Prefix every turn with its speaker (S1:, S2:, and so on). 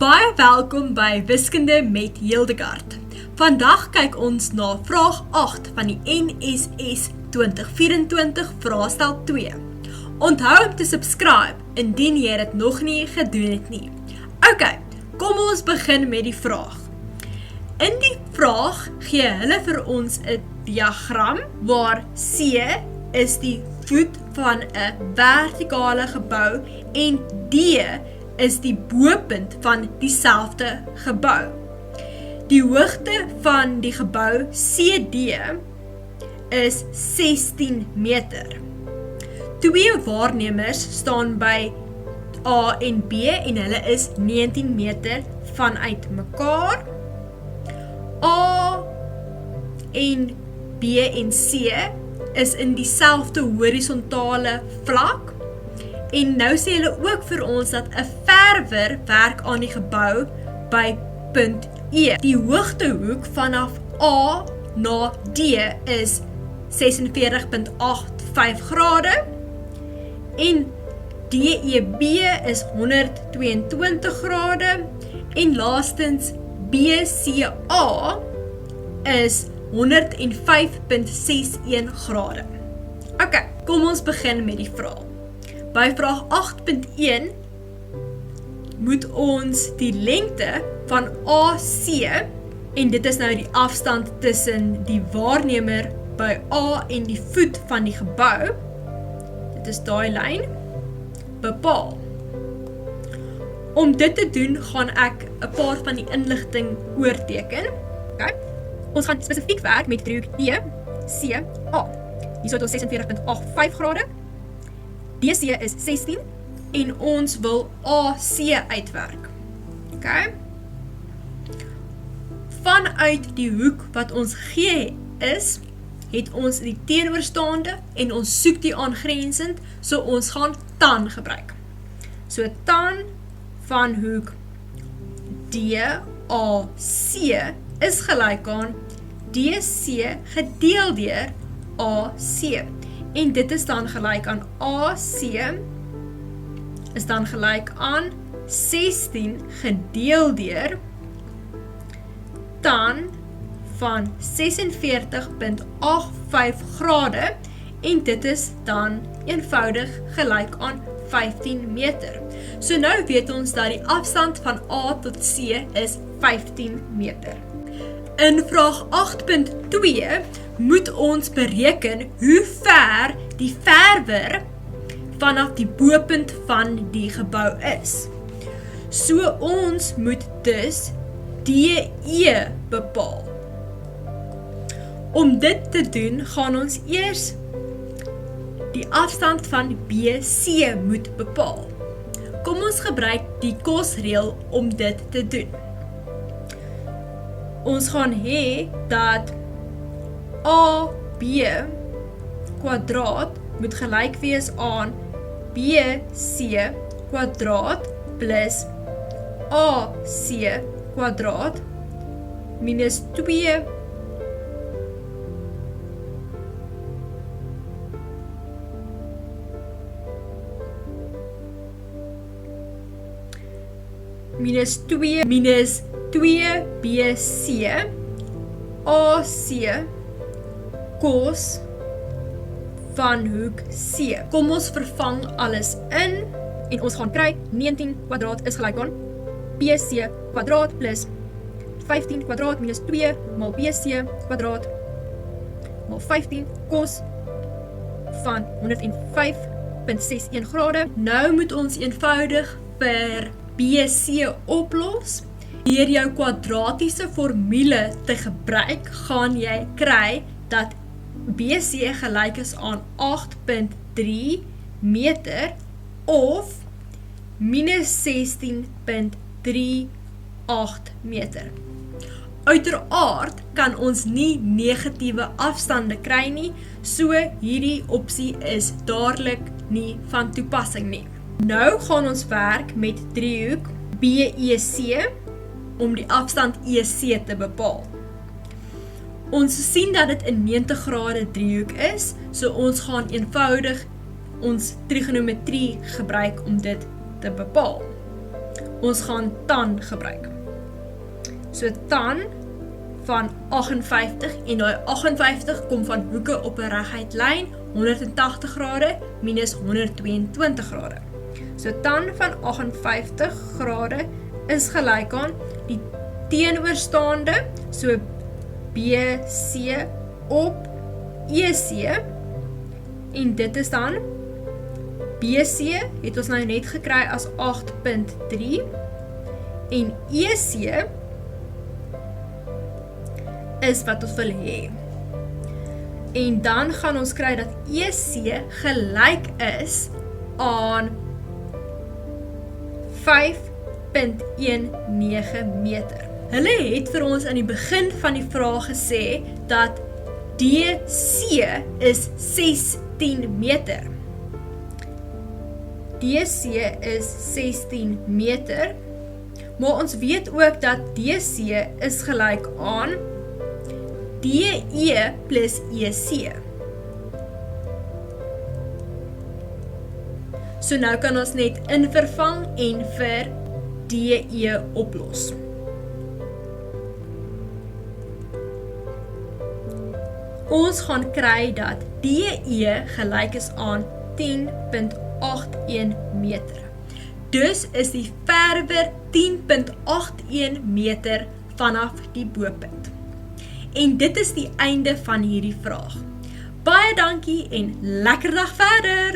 S1: Baie welkom by Wiskunde met Hildegard. Vandag kyk ons na vraag 8 van die NSS 2024 vraestel 2. Onthou om te subscribe indien jy dit nog nie gedoen het nie. Ok, kom ons begin met die vraag. In die vraag gee hulle vir ons 'n diagram waar C is die voet van 'n vertikale gebou en D is die bopunt van dieselfde gebou. Die hoogte van die gebou CD is 16 meter. Twee waarnemers staan by A en B en hulle is 19 meter vanuit mekaar. A en B en C is in dieselfde horisontale vlak. En nou sê hulle ook vir ons dat 'n verwer werk aan die gebou by punt E. Die hoogtehoek vanaf A na D is 46,85 grade en DEB is 122 grade en laastens BCA is 105,61 grade. Ok, kom ons begin met die vraag. By vraag 8.1 moet ons die lengte van AC, en dit is nou die afstand tussen die waarnemer by A en die voet van die gebou, dit is daai lyn, bepaal. Om dit te doen, gaan ek 'n paar van die inligting oorteken. Okay. Ons gaan spesifiek werk met driehoek DCA. Hier het ons 46,85 grade. DC is 16 en ons wil AC uitwerk. Okay. Vanuit die hoek wat ons gee is, het ons die teenoorstaande en ons soek die aangrensend, so ons gaan tan gebruik. So tan van hoek DAC is gelyk aan DC gedeel deur AC. En dit is dan gelyk aan AC is dan gelyk aan 16 gedeel deur tan van 46,85 grade en dit is dan eenvoudig gelyk aan 15 meter. So nou weet ons dat die afstand van A tot C is 15 meter. In vraag 8.2 moet ons bereken hoe ver die verwer vanaf die bopunt van die gebou is. So ons moet dus DE bepaal. Om dit te doen, gaan ons eers die afstand van BC moet bepaal. Kom ons gebruik die kosreël om dit te doen. Ons gaan hê dat AB kwadraat moet gelyk wees aan BC kwadraat plus AC kwadraat minus 2 minus 2BC AC kos van hoek C. Kom ons vervang alles in en ons gaan kry 19 kwadraat is gelyk aan BC kwadraat plus 15 kwadraat minus 2 mal BC kwadraat mal 15 kos van 105,61 grade. Nou moet ons eenvoudig vir BC oplos. Deur jou kwadratiese formule te gebruik, gaan jy kry dat BC gelyk is aan 8,3 meter of minus 16,38 meter. Uiteraard kan ons nie negatiewe afstande kry nie, so hierdie opsie is dadelik nie van toepassing nie. Nou gaan ons werk met driehoek BEC om die afstand EC te bepaal. Ons sien dat dit 'n 90 grade driehoek is, so ons gaan eenvoudig ons trigonometrie gebruik om dit te bepaal. Ons gaan tan gebruik. So tan van 58 en daai 58 kom van hoeke op 'n reguit lyn, 180 grade minus 122 grade. So tan van 58 grade is gelyk aan die teenoorstaande, so BC op EC, en dit is dan BC het ons nou net gekry as 8.3 en EC is wat ons wil hê. En dan gaan ons kry dat EC gelyk is aan 5.19 meter. Hulle het vir ons aan die begin van die vraag gesê dat DC is 16 meter. DC is 16 meter, maar ons weet ook dat DC is gelyk aan DE plus EC. So nou kan ons net invervang en vir DE oplos. Ons gaan kry dat DE gelyk is aan 10.81 meter. Dus is die verwer 10.81 meter vanaf die bopunt. En dit is die einde van hierdie vraag. Baie dankie en lekker dag verder!